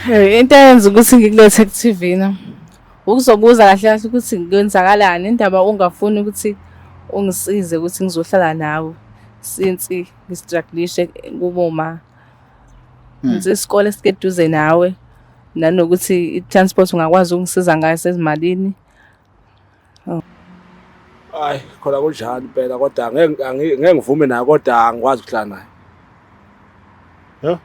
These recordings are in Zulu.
Into eyenza ukuthi ngikulethe ku-TV na ukuzobuza kahle kahle ukuthi kwenzakalani indaba ungafuni ukuthi ungisize ukuthi ngizohlala nawe since ngistrugglishe kuboma. Ngize isikole esikeduze nawe nanokuthi i-transport ungakwazi ungisiza ngayo sezimalini. Hayi khona kunjani impela kodwa ngeke ngivume naye kodwa angikwazi ukuhlala naye. Yo.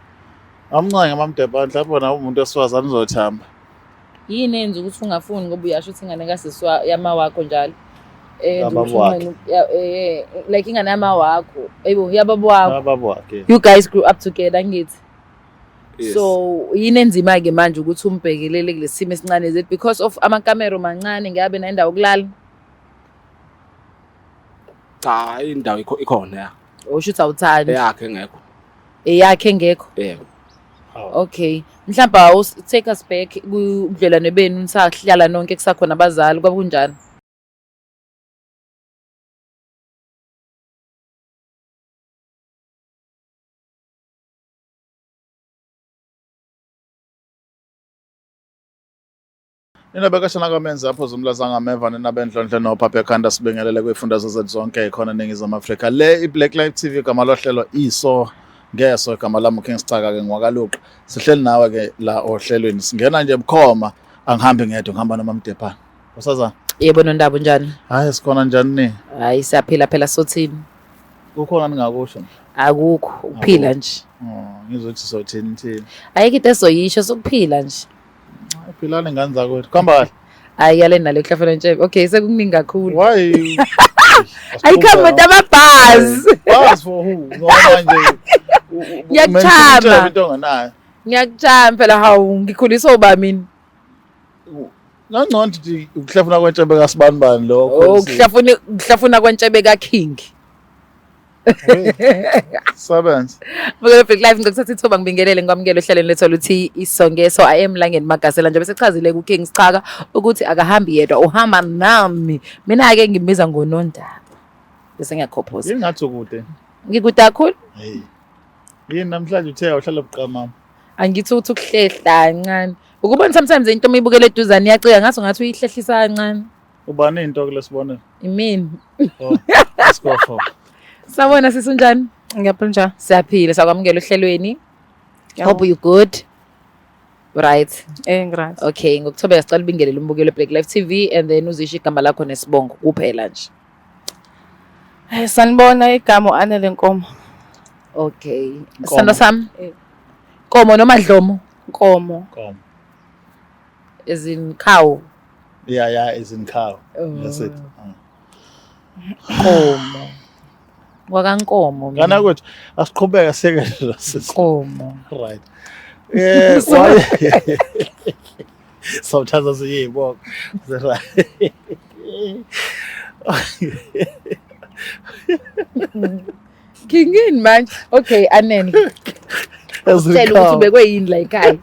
Amncane mamdebha mhlawumbe nawe umuntu esifazane uzothamba. Yini enza ukuthi ungafuni ngoba uyasho ukuthi ingane kasiswa yama wakho njalo. Like ingane yama wakho. Ayibo yababa wakho. Ababa wakhe. You guys grew up together ngithi. Yes. So yini enzima ke manje ukuthi umbhekelele kulesimo esincane is it because of amakamera mancane ngiyabe nendawo yokulala? Cha indawo ikhona ya. Usho ukuthi awuthandi. Eyakhe ngekho. Eyakhe ngekho. Yebo. Okay. Mhlawumbe take us back kubudlelwane benu nisahlala nonke kusakhona abazali kwabe kunjani? Inabekashana kwamenza apho zomlazanga ameva nenabendlondle nophapha ekhanda sibingelele kwifundazwe zethu zonke ikhona eNingizimu Afrika. Le iBlack Live TV igama lohlelo iso ngeso igama lami uKings Chaka ke ngwakaluqa. Sihleli nawe ke la ohlelweni singena nje bukhoma angihambi ngedwa ngihamba noma Mdebhana. Usazana? Yebo nondaba njani? Hayi sikhona njani ni? Hayi siyaphila phela sothini. Kukhona ningakusho? Akukho uphila nje. Ngizothi sothini thini. Ayike into esoyisho sokuphila nje. Philani ngani zakwethu. Khamba kahle. Hayi yale nale hlafela ntshebe. Okay sekuningi kakhulu. Why? Ayikhamba amabhasi. Bus for who? Ngoba nje Ngiyakuchama. Into nganayo. Ngiyakuchama phela hawu ngikhuliswa uba mina. Ngangcono ukuthi ukuhlafuna kwentshebe kasibani bani lokho. Ukuhlafuna kwentshebe kaKing. Sebenza. Mokele Black Live ngokuthatha ithuba ngibingelele ngikwamukele ohlelweni lethu luthi isonke so I am Langeni Magasela nje bese chazile ku Kings Chaka ukuthi akahambi yedwa uhamba nami mina ke ngimbiza ngonondaba bese ngiyakhopoza Yini ngathi ukude ngikude kakhulu hey yini namhlanje uthe uhlala buqamama angithi uthi ukuhlehla kancane ukubona sometimes into mayibukele eduzane iyacika ngathi ngathi uyihlehlisa kancane ubani into kulesibonelo imini let's go for Sawona sisunjani? Ngiyaphila njani? Siyaphila sakwamukela ohlelweni. Hope you good. Right. Ngiright. Okay, ngokuthobeka sicela ubingelele umbukelo Black Live TV and then uzisho igama lakho nesibongo kuphela nje. Sanibona igama uAnele Nkomo. Okay. Sanda sami. Nkomo noma Dlomo? Nkomo. As in cow. Yeah, as in cow. That's it. Nkomo. Wakankomo. Ngana kwethu asiqhubeka sekele Nkomo. Right. Yes. Why? Sometimes I yebo. Right. Kingin man. Okay, Anele. Tell ukuthi ubekwe yini la ekhaya.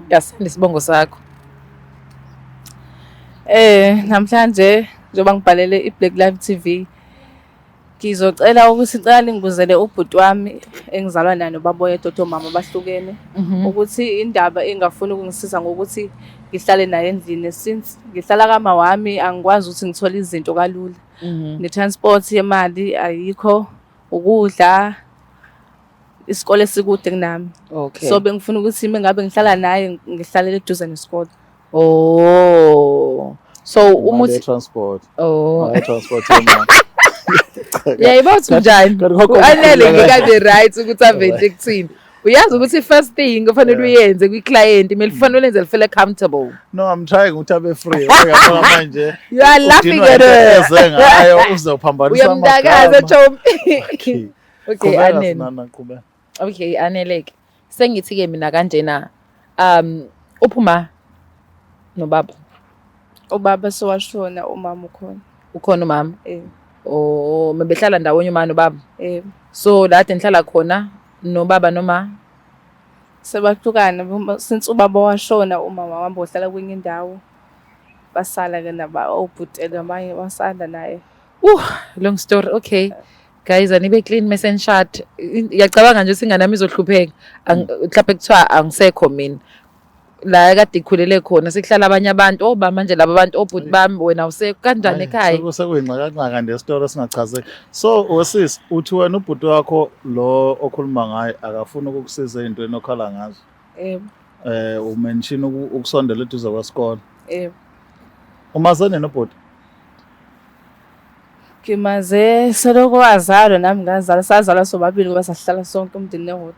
Yasanda isibongo sakho. Namhlanje njoba ngibhalele iBlack Live TV ngizocela ukuthi icala ngibuzele ubhuti wami engizalwa naye nobaba yedwa mama bahlukene ukuthi indaba engafuni ukungisiza ngokuthi ngihlale naye endlini since ngihlala kama wami angikwazi ukuthi ngithole izinto kalula netransport yemali ayikho ukudla isikole sikude kunami Okay. so bengifuna ukuthi mengabe ngihlala naye ngihlalele eduze nesikole. Oh. So umuthi transport. Oh. Transport yemali. Yeah, ibathi njani? Anele ngeke right ukuthi avenge kuthini. Uyazi ukuthi first thing kufanele uyenze kwi-client imeli kufanele lenze lifele comfortable. No, I'm trying ukuthi abe free. Uyabona manje. You are laughing at her. Ngayo uzophambanisa amagama. Uyamdakaza Chom. Okay, Anele. Qhubeka. Okay, Anele. Sengithi ke mina kanjena uphuma nobaba. Ubaba sowashona umama ukhona. Ukhona umama? Oh, mebehlala ndawonye uma nobaba? So la nihlala khona nobaba noma sebahlukana since ubaba washona umama wami bohlala kwenye indawo basala ke naba obhuti nabanye basanda naye. Long story. Okay. guys anibe clean mesenshad ngiyacabanga nje singane nami izohlupheka mhlawumbe kuthiwa angisekho mina la kade ikhulele khona sekuhlala abanye abantu oba manje laba abantu obhuti bami wena usekho kanjani ekhaya sekuyinxakanxa nje isitori singachazeki. So wesisi uthi wena ubhuti wakho lo okhuluma ngaye akafuna ukukusiza ezintweni okhala ngazo. Umention ukusondela eduze kwesikole. Umazane nobhuti? Ngimaze seloko wazalwa nami ngazalwa sazalwa sobabili ngoba sahlala sonke umndeni nehot.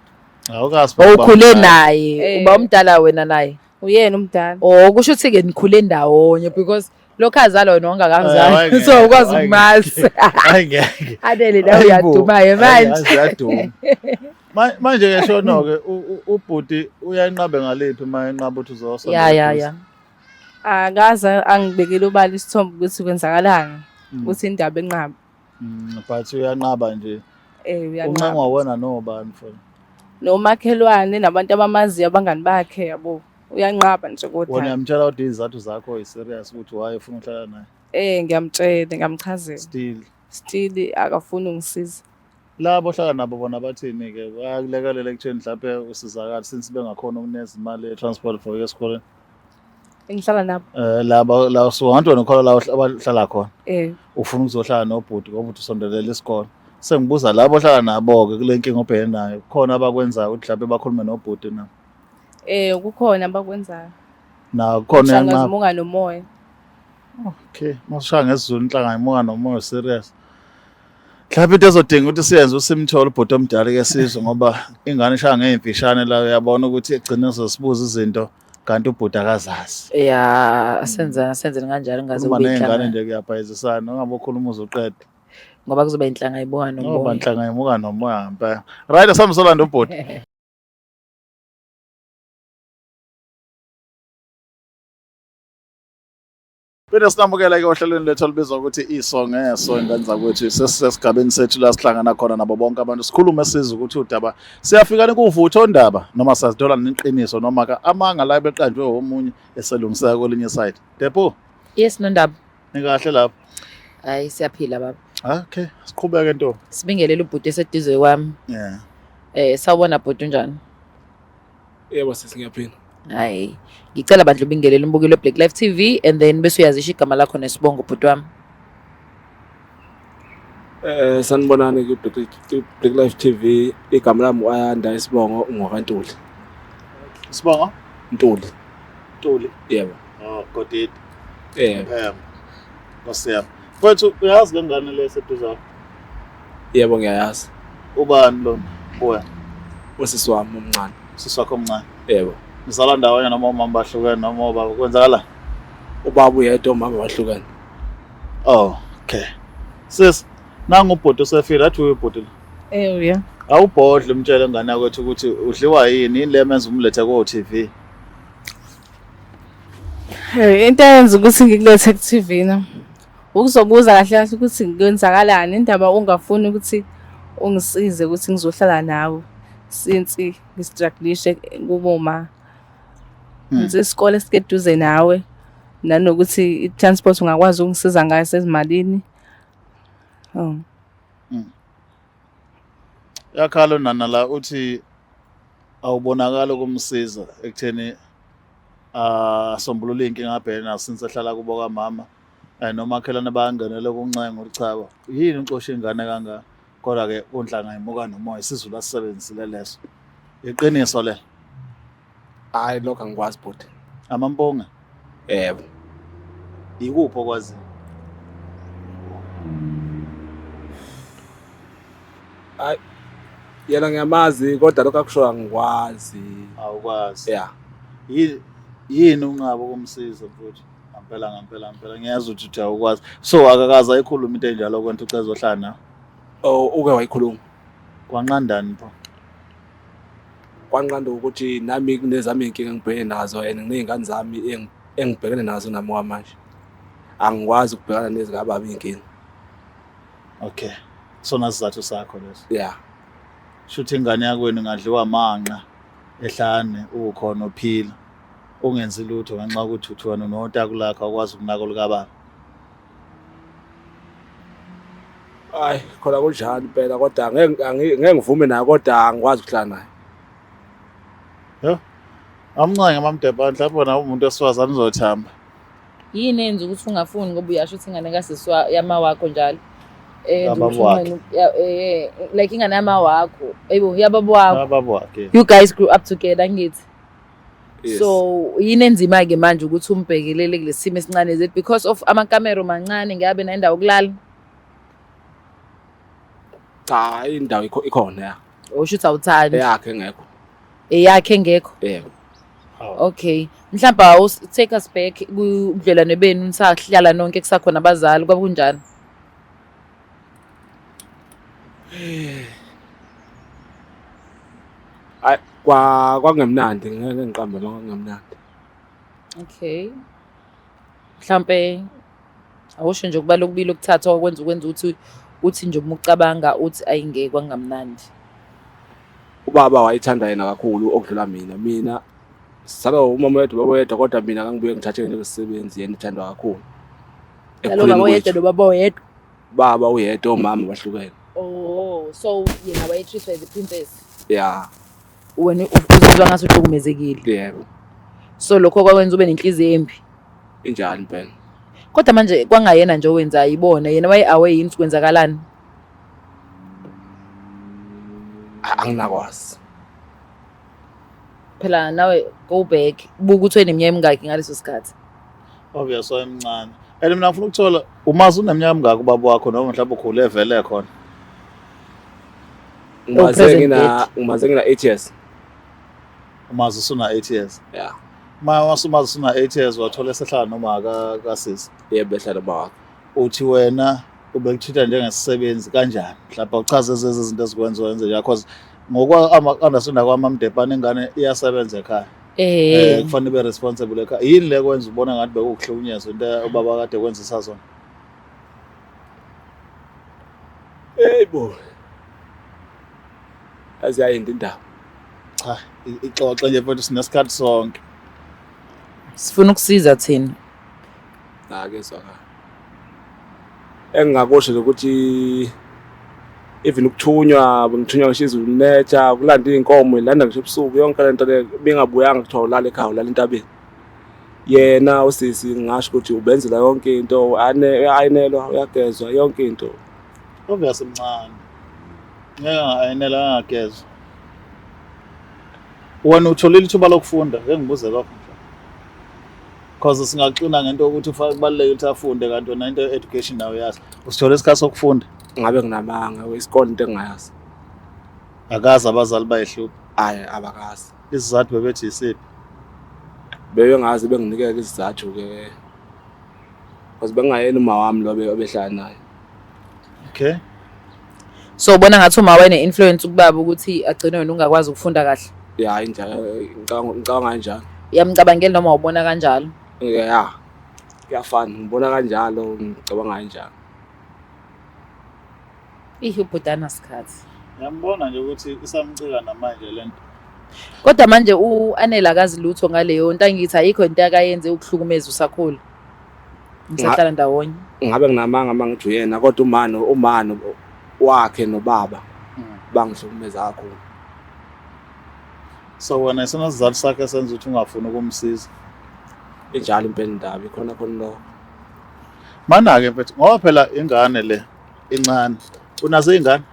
Awukazi ukhule naye uba umdala wena naye Uyena umdala. Kusho ukuthi ke nikhule ndawonye because lokho azalwa wena ongakazalwa so ukwazi ukumazi. Ayingeke. Adele nawe uyadumayo manje. Uyaduma. Manje ke shono ke ubhuti uyanqabe ngaliphi uma enqaba ukuthi uzosondela. Ya. Akaza angibekele ubali isithombe ukuthi kwenzakalanga. Ukuthi indaba enqaba. But uyanqaba nje. Uyanqaba. Unqangwa wena nobani mfana? Nomakhelwane nabantu abamaziyo abangani bakhe yabo. Uyanqaba nje kodwa. Wona uyamtshela ukuthi izathu zakho serious ukuthi why ufuna ukuhlala naye? Ngiyamtshela ngamchazela. Still akafuni ungisiza. Labo ohlala nabo bona bathini ke bayakulekelela ekutheni mhlawumbe usizakala since bengakhona ukuneza imali ye-transport for esikoleni. Engihlala nabo. Laba la usuhanjwa nokhola la abahlala khona. Ufuna ukuzohlala nobhuti ngoba uthi usondelela isikole. Sengibuza labo ohlala nabo ke kule nkinga obhekene nayo khona abakwenzayo ukuthi mhlawumbe bakhulume nobhuti na. Kukhona abakwenzayo. Na khona yanqaba. Munga nomoya. Okay, masishaya ngesizulu inhlanga imunga nomoya serious. Mhlawumbe into ezodinga ukuthi siyenze usimthola ubhuti omdala ke sizwe ngoba ingane ishaya ngeimfishane la uyabona ukuthi egcina sesibuza izinto kanti ubhuti akazazi. Senze kanjalo ngaze ube inhlanga. Ingane nje kuyaphayizisana ungabe ukhuluma uzoqeda. Ngoba kuzoba inhlanga ibuka nomoya. Ngoba inhlanga imuka nomoya ngempela. Right asamsolanda ubhuti. Bese sinamukela ke ohlelweni lethu olubizwa ukuthi isonke ngeso ingane zakwethu sesisigabeni sethu la sihlangana khona nabo bonke abantu sikhulume sizwe ukuthi udaba siyafika nikuvutha ondaba noma sazithola niqiniso noma ka amanga la beqanjwe omunye eselungiseka kwelinye side. Depo? Yes nondaba. Nikahle lapho? Hayi siyaphila baba. Okay, siqhubeke nto. Sibingelele ubhuti eseduze kwami. Sawubona bhuti unjani? Yebo sesingiyaphinda. Hayi ngicela bandla ubingelele umbukelo Black Life TV and then bese uyazisha igama lakho nesibongo bhuti wami. Sanibonani ku Black Life TV igama lami uAyanda isibongo ungokantuli. Sibongo? Ntuli. Ntuli. Yebo. Godid. Yebo. Ngosiyami. Mfowethu uyazi le ngane leseduze zakho? Yebo ngiyayazi. Ubani lo? Uya. Usisi wami omncane. Usisi wakho omncane. Yebo. Nizala ndawonye noma umama bahlukene noma ubaba kwenzakala? Ubaba uyedwa umama bahlukene. Okay. Sis, nangu ubhuti usefile athi uyibhuti. Uya. Awubhodle umtshele ngane yakwethu ukuthi udliwa yini le menza umlethe ko TV. Into eyenza ukuthi ngikulethe ku TV na. Ukuzobuza kahle kahle ukuthi ngiyenzakalani indaba ungafuni ukuthi ungisize ukuthi ngizohlala nawe since ngistrugglishe kuboma. Ngize isikole sikeduze nawe nanokuthi i-transport ungakwazi ungisiza ngayo sezimalini. Yakhala nana la uthi awubonakala ukumsiza ekutheni asombulula inkinga abhekene since ehlala kubo kamama nomakhelane bayangenele kuncenga ulichaba yini uxosha ingane kangaka kodwa ke unhlanga imuka nomoya isizulu asisebenzisile leso iqiniso le. Hayi lokho angikwazi bhuti. Amamponga? Yebo. Ikuphi okwazi? Hayi yena ngiyamazi kodwa lokho akusho angikwazi. Awukwazi. Yeah. Yini unqaba ukumsiza mfowethu? Ngampela ngiyazi ukuthi awukwazi. So akakaza ayikhuluma into enjalo kwento ucela uzohlala nawe. Uke wayikhuluma. Kwanqandani pho? Kwanqanda ukuthi nami kunezami inkinga ngibhekene nazo and nginezingane zami engibhekene nazo nami manje. Angikwazi ukubhekana nezingaba inkinga. Okay. So nasizathu sakho leso. Yeah. Shuthi ingane yakwenu ngadliwa amanqa ehlane ukhona ophila. Ungenzi lutho ngenxa ukuthi uthi wena notaku lakho akwazi ukunaka olukababa. Hayi khona kunjani impela kodwa ngeke ngivume naye kodwa angikwazi ukuhlala naye. Yo. Amncane mamdebane mhlawumbe na umuntu esifazane uzothamba. Yini enza ukuthi ungafuni ngoba uyasho ukuthi ingane kasiswa yama wakho njalo. Yababo wakhe. Like ingane yama wakho. Eyibo yababo wakho. Ababo wakhe. You guys grew up together ngithi. Yes. So yini enzima ke manje ukuthi umbhekelele kulesimo esincane is it because of amakamero mancane ngabe nendawo yokulala? Cha indawo ikhona ya. Ushuthi awuthandi. Eyakhe ngekho. Eyakhe ngekho. Yebo. Okay. Mhlawumbe take us back kubudlelwane benu nisahlala nonke kusakhona abazali kwabe kunjani? Hayi kwakungemnandi ngeke ngiqambe kwakungemnandi. Okay. Mhlawumbe awusho nje kubala okubili okuthatha okwenza ukuthi nje uma ucabanga uthi ayingeke kwangamnandi. Ubaba wayethanda yena kakhulu okudlula mina. Mina salo umama wethu baba kodwa mina ngangibuye ngithathe njengesisebenzi yena ethandwa kakhulu. Baba oyedwa nobaba oyedwa. Baba uyedwa umama bahlukene. Oh, so yena wayetreatwa as a princess. Yeah. Wena uzizwa ngathi uhlukumezekile. Yebo. So lokho kwakwenza ube nenhliziyo embi. Injani impela. Kodwa manje kwangayena nje owenza ayibona yena waye away yini kwenzakalani? Anginakwazi. Phela nawe go back buka ukuthi uneminyaka emingaki ngaleso sikhathi. Obviously emncane. Mina ngifuna ukuthola umazi uneminyaka emingaki ubaba wakho noma mhlawumbe ukhule evele khona. Umaze ngina 8 years. Umazi usuna 8 years. Yeah. Umazi usuna 8 years wathola esehlala noma kasisi. Yebo ehlala baba. Uthi wena ubekuthitha njengesisebenzi kanjani? Mhlawumbe uchaze izinto ezikwenza wenze nje because ngokwa-understand kwamamdebane ingane iyasebenza ekhaya. Kufanele ibe responsible ekhaya. Yini le kwenza ubona ngathi bekuhlukunyezwa into ubaba kade kwenzisa zona? Yebo. Aziyayinda indaba. Cha, ixoxe nje futhi sinesikhathi sonke. Sifuna ukusiza thina. Ake zwaka. Engingakusho ukuthi even ukuthunywa ngithunywa ngishiza ukunetha kulanda inkomo ilanda ngisho ebusuku yonke lento le bengabuyanga kuthiwa ulala ekhaya ulala entabeni. Yena usisi ngisho ukuthi ubenzela yonke into ayinelwa uyagezwa yonke into. Obviously mncane. Ngeke ayinela angagezwa. Wena utholile ithuba lokufunda ngibuze lokho nje. Because singaxina ngento ukuthi kubalulekile ukuthi afunde kanti wena into education nawe yazi. Usithola isikhathi sokufunda. Ngabe nginamanga wesikole into engayazi. Akazi abazali bayihlupha. Hayi abakazi. Isizathu bebethi isiphi? Bebengazi benginikeza isizathu ke. Because bengayena uma wami lo obehlala naye. Okay. So ubona ngathi uma wena influence kubaba ukuthi agcine wena ungakwazi ukufunda kahle. Yeah injalo ngicabanga kanjalo. Yamcabangela noma ubona kanjalo? Yeah. Kuyafana ngibona kanjalo ngicabanga kanjalo. Ihubhudana sikhathi. Ngiyambona nje ukuthi isamcika namanje lento. Kodwa manje uAnela akazi lutho ngaleyo nto angithi ayikho into akayenze ukuhlukumeza usakhula. Msahlala ndawonye. Ngabe nginamanga mangithi uyena kodwa umano wakhe nobaba bangihlukumeza kakhulu. So wena isona sizathu sakhe senza ukuthi ungafuni ukumsiza. Injalo impela indaba ikhona lo. Mana ke mfethu ngoba phela ingane le incane. Unazo ingane?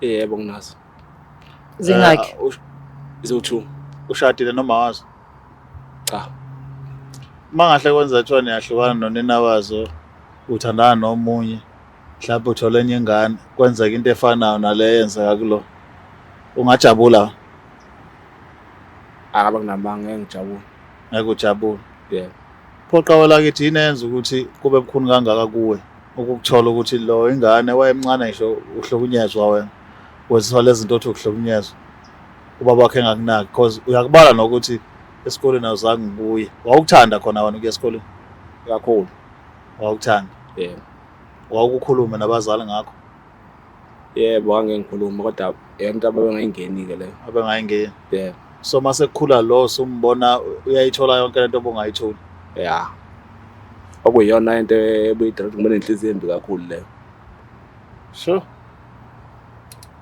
Yebo nginazo. Zingakhi? Izo2. Ushadile noma wazo? Cha. Mangahle kwenza kuthiwa niyahlukana nonina wazo uthandana nomunye mhlawumbe uthola enye ingane kwenzeka into efanayo nale yenzeka kulo. Ungajabula? Akabe nginamanga ngijabula. Ngeke ujabule. Yebo. Phoqa wela kithi inenza ukuthi kube bukhuni kangaka kuwe ukukuthola ukuthi lo ingane wayemncane ngisho uhlukunyezwa wena. Wezithola lezinto othi ukuhlukunyezwa. Ubaba wakhe engakunaki because uyakubala nokuthi esikoleni awuzange ngibuye. Wawukuthanda khona wena ukuya esikoleni Kakhulu. wawukuthanda. Yebo. Wawukukhuluma nabazali ngakho Yebo angeke ngikhuluma kodwa yonke ababengayingeni ke leyo. abengayingeni. Yebo. So mase kukhula lo sombona uyayithola yonke lento obungayithola. Yeah. Okuyiyona into ebuyidirect ngibone inhliziyo embi kakhulu leyo. Sure.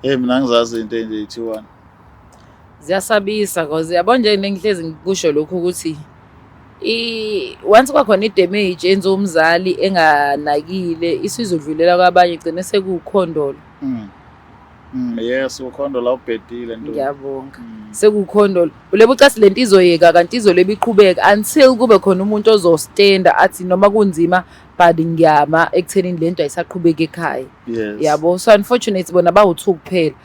Mina ngizazi into enje 2-1. Ziyasabisa cause yabo nje nengihlezi ngikusho lokhu ukuthi once kwakhona i-damage enze umzali enganakile isizodlulela kwabanye igcine sekukhondolo. Yes, ukhondola ubhedile nto. Ngiyabonga. Sekukhondolo. Ulebe ucathi lento izoyeka kanti izolebe iqhubeka until kube khona umuntu ozostenda athi noma kunzima but ngiyama ekuthenini lento ayisaqhubeka ekhaya. Yes. Yabo so unfortunately bona bawu2 kuphela.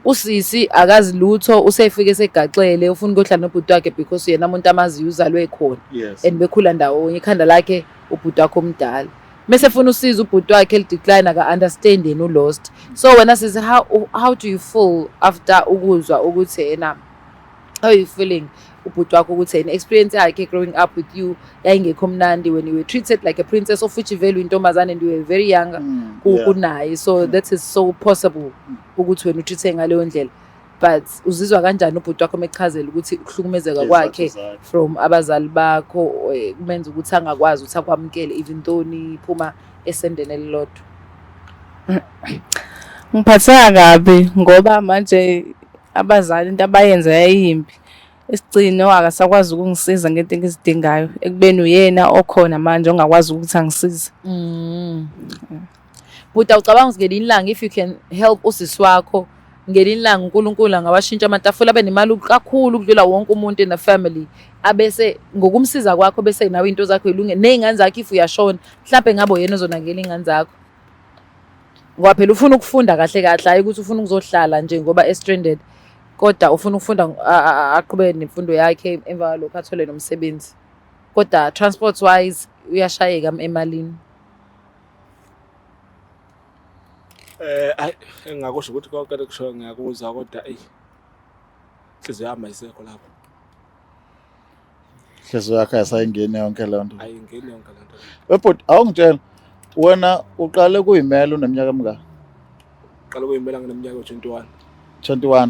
Usisi akazi lutho usefike segaxele ufuna ukuhlala nobhuti wakhe because yena umuntu amazi uzalwe khona. Yes. And bekhula ndawonye ikhanda lakhe ubhuti wakhe omdala. Mase funa usiza ubhuti wakhe elidecline aka understand yena ulost. So when I says how do you feel after ukuzwa ukuthi yena how you feeling ubhuti wakho ukuthi yena experience yakhe growing up with you yayingekho mnandi when you were treated like a princess of which value intombazane and you were very younger kunaye so that is so possible ukuthi wena utreat ngaleyo ndlela but uzizwa kanjani ubhuti wakho mechaphazela ukuthi ukuhlukumezeka kwakhe from abazali bakho kumenza ukuthi angakwazi ukuthi akwamukele even though niphuma esendeni elilodwa? Ngiphatheka kabi ngoba manje abazali into abayenza yayimbi. Isigcino akasakwazi ukungisiza ngento engizidingayo ekubeni uyena okhona manje ongakwazi ukuthi angisize. But awucabanga ukuthi ngelinye if you can help usisi wakho ngelinye ilanga uNkulunkulu angawashintsha amatafula abe nemali kakhulu ukudlula wonke umuntu in the family abese ngokumsiza kwakho bese nawe into zakho ilunge nezingane zakho if uyashona mhlawumbe ngabo yena ozonakela ingane zakho ngoba phela ufuna ukufunda kahle kahle hayi ukuthi ufuna ukuzohlala nje ngoba stranded kodwa ufuna ukufunda aqhubeke nemfundo yakhe emva lokho athole nomsebenzi kodwa transport wise uyashayeka emalini. Engakusho ukuthi konke kusho ngiyakuzwa kodwa inhliziyo yami ayisekho lapho. Hlezo yakhe ayisayingeni yonke le nto. Ayingeni yonke le nto. But awungitshela wena uqale kuyimela uneminyaka emingaka? Qala kuyimela ngineminyaka 21. 21.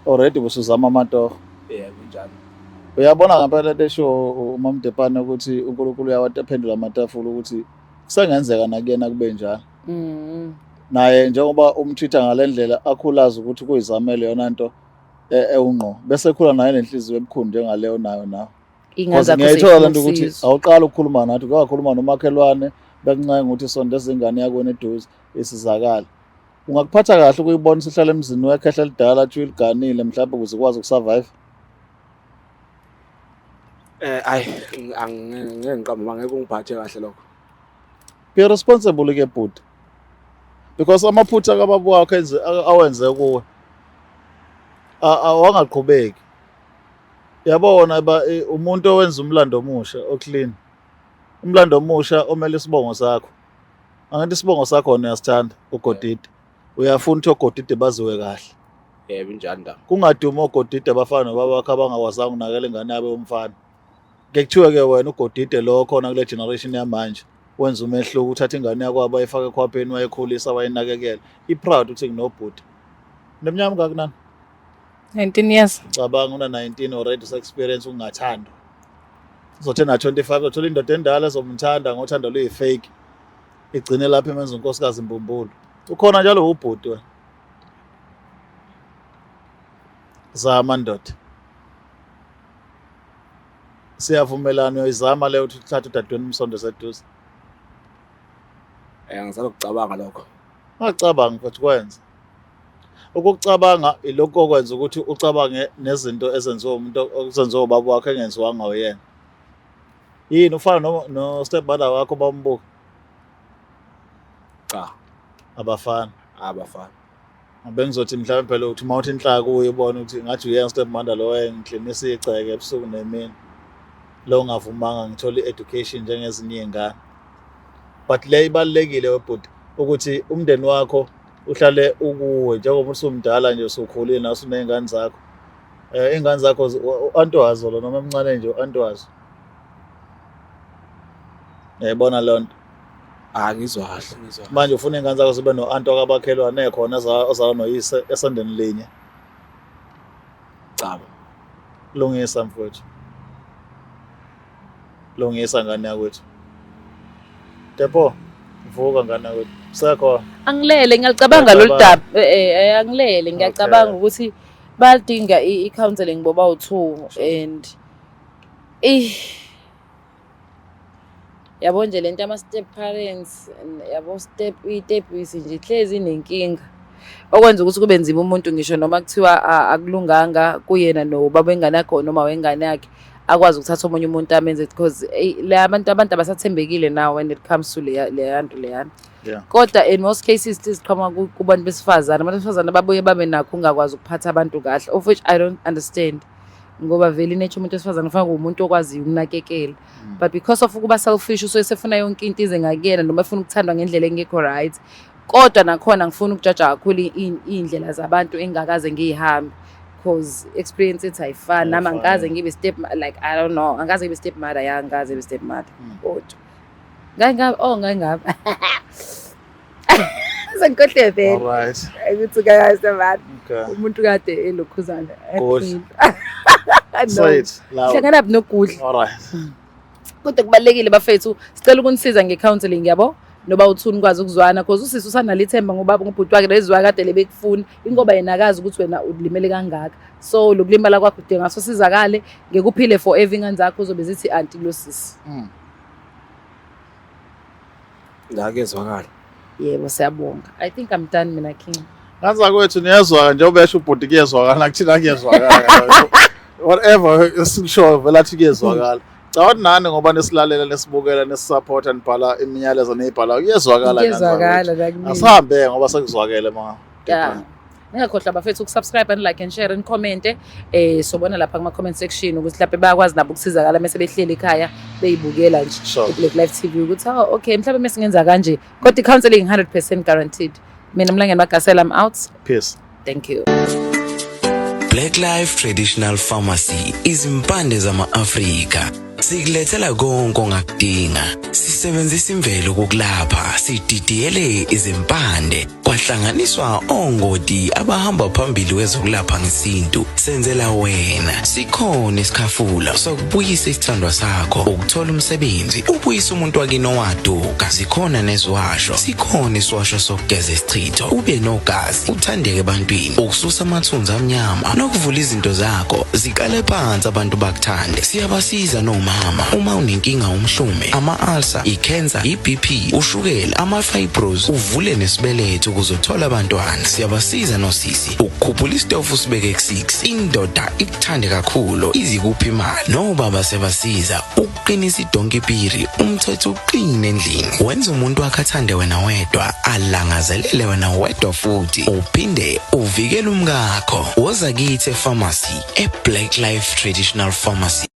Already busuzama amatoho. Kunjalo. Uyabona ngempela lesho uMamDepane ukuthi uNkulunkulu uyawaphendula amatafula ukuthi kusengenzeka nakuyena kube njalo. Naye njengoba umtreata ngalendlela akhulaza ukuthi kuyizamele yona into ewungqo bese khula naye nenhliziyo ebukhulu njengaleyo nayo. Ngiyayithola lento ukuthi awuqala ukukhuluma nathi kwakhuluma nomakhelwane bekuncenga ukuthi sondeza ingane yakho neduze isizakala. Ungakuphatha kahle ukuyibona sihlala emzini wekhehla lidala athi uliganile mhlawumbe ukuze ukwazi ukusurvive. Angeke ngiqamba ngeke ungiphathe kahle lokho. Be responsible ke bhuti. Because amaphutha kababa wakhe awenze kuwe awangaqhubeki. Yabona umuntu owenza umlando omusha oclean. Umlando omusha omele isibongo sakho. Angathi isibongo sakho wona uyasithanda uGodide. Uyafuna ukuthi oGodide baziwe kahle. Njani da. Kungaduma oGodide abafana nobaba wakhe abangakwazanga ukunakela ingane yabo yomfana. Ngekuthiwa ke wena uGodide lo khona kule generation yamanje. Wenza umehluko uthatha ingane yakho abayifaka ekhwapheni wayekhulisa wayinakekela. Proud uthi nginobhuti. Neminyaka ngaka nani? 19 years. Cabanga una 19 already so experience ungathanda. Uzothe na 25 uthola indoda endala ezomthanda ngothando luyifake. Igcine lapha emenza unkosikazi Mbumbulu. Ukhona njalo ubhuti wena. Zama ndoda. Siyavumelana uyizama leyo ukuthi uthathe udadweni umsondo seduze. Ngizama ukucabanga lokho. Ungacabanga futhi kwenza. Ukucabanga ilokho okwenza ukuthi ucabange nezinto ezenziwa umuntu okuzenziwa ubaba wakhe engenziwanga uyena. Yini ufana no stepmother wakho bambuka? Cha. Abafana. Bengizothi mhlawumbe phela uthi mawuthi inhlaka uyibona ukuthi ngathi uyena stepmother lo wayengiklinisa igceke ebusuku nemini. Lo ngavumanga ngithola i-education njengezinye izingane. But le ibalekile webhuti ukuthi umndeni wakho uhlale ukuwe njengoba usumdala nje usukhulile naso nezingane zakho. Izingane zakho antowazo lo noma emncane nje antowazo. Yayibona lonto. Ngizwa kahle. Manje ufuna izingane zakho zibe no-anto akabakhelwane ekhona ozalwa noyise esandeni linye. Cha. Lungisa mfowethu. Lungisa ngane yakwethu. Depo, vuka ngane yakwethu. Sekho. Angilele ngiyacabanga lolu daba angilele ngiyacabanga ukuthi badinga i-counseling boba u2 and yabo nje lento ama-step parents yabo i-stepwisi nje ihlezi inenkinga okwenza ukuthi kube nzima umuntu ngisho noma kuthiwa akulunganga kuyena nobaba wengane yakhe noma wengane yakhe akwazi ukuthatha omunye umuntu amenze because abantu abasathembekile now when it comes to leyanto leyana. Yeah. Kodwa in most cases siqhama kubantu besifazane abantu besifazane babuye babe nakho ungakwazi ukuphatha abantu kahle of which I don't understand ngoba vele nature umuntu wesifazane kufanele umuntu okwazi ukunakekela but because of ukuba selfish so esefuna yonke into ize ngakuyena noma efuna ukuthandwa ngendlela engekho right kodwa nakhona ngifuna ukujaja kakhulu indlela zabantu engakaze ngiyihambe because experience it ayifani nama angikaze ngibe step like I don't know angikaze ngibe step mother yangaze ngibe step mother kodwa ngayingabi Senkohle vele. Alright. Ukuthi kayase man. Okay. Umuntu kade elokhuzana. Good. Sweet. Hlangana nokudla. Alright. Kodwa kubalekile bafethu sicela ukunisiza ngecounseling yabo noba uthuni kwazi ukuzwana because usisi usanalithemba ngoba ngubhuti wakhe lezizwa kade lebekufuna ingoba yena akazi ukuthi wena ulimele kangaka so lokulimala kwakho udinga ngaso sizakale ngekuphile forever ingane zakho uzobe zithi auntie lo sisi. Ngakezwakala. Yebo siyabonga. I think I'm done mina King. Kanza kwethu niyezwa nje ubesho ubhuti kuyezwakala kuthina kuyezwakala. Whatever esisho vela athi kuyezwakala. Cha nani ngoba nesilalela nesibukela nesisupport nibhala imiyalezo nezibhala kuyezwakala kanjani. Kuyezwakala lakini. Asihambe ngoba sekuzwakele ma. Yeah. Ningakhohlwa bafethu ukusubscribe and like and share and comment sobona lapha kuma comment section ukuthi laphe bayakwazi nabo ukusizakala mase behleli ekhaya beyibukela nje Black Life TV ukuthi okay mhlawumbe mesingenza kanje kodwa counseling 100% guaranteed. Mina Mlangeni Magasela I'm out. Peace. Thank you. Black Life Traditional Pharmacy izimpande zama-Afrika sikulethela konke ongakudinga sisebenzisa imvelo kokulapha sididiyele izimpande kwahlanganiswa ongoti abahamba phambili wezokulapha ngesintu senzela wena sikhona isikhafula sokubuyisa isithandwa sakho ukuthola umsebenzi ubuyisa umuntu wakini owaduka sikhona nezwasho sikhona iswasho sokugeza isichitho ube nogazi uthandeke ebantwini ukususa amathunzi amnyama nokuvula izinto zakho zikale phansi abantu bakuthande siyabasiza noma uma unenkinga umhlume ama-ulcer i-cancer i-BP ushukela ama-fibros uvule nesibeletho ukuzothola abantwana siyabasiza nosisi ukukhuphula isitofu sibeke ku6 indoda ikuthande kakhulu izikuphi imali nobaba sebasiza ukuqinisa idonkipiri umthetho uqine endlini wenza umuntu akhathande wena wedwa alangazelele wena wedwa futhi uphinde uvikele umkakho woza kithi epharmacy eBlack Life Traditional Pharmacy.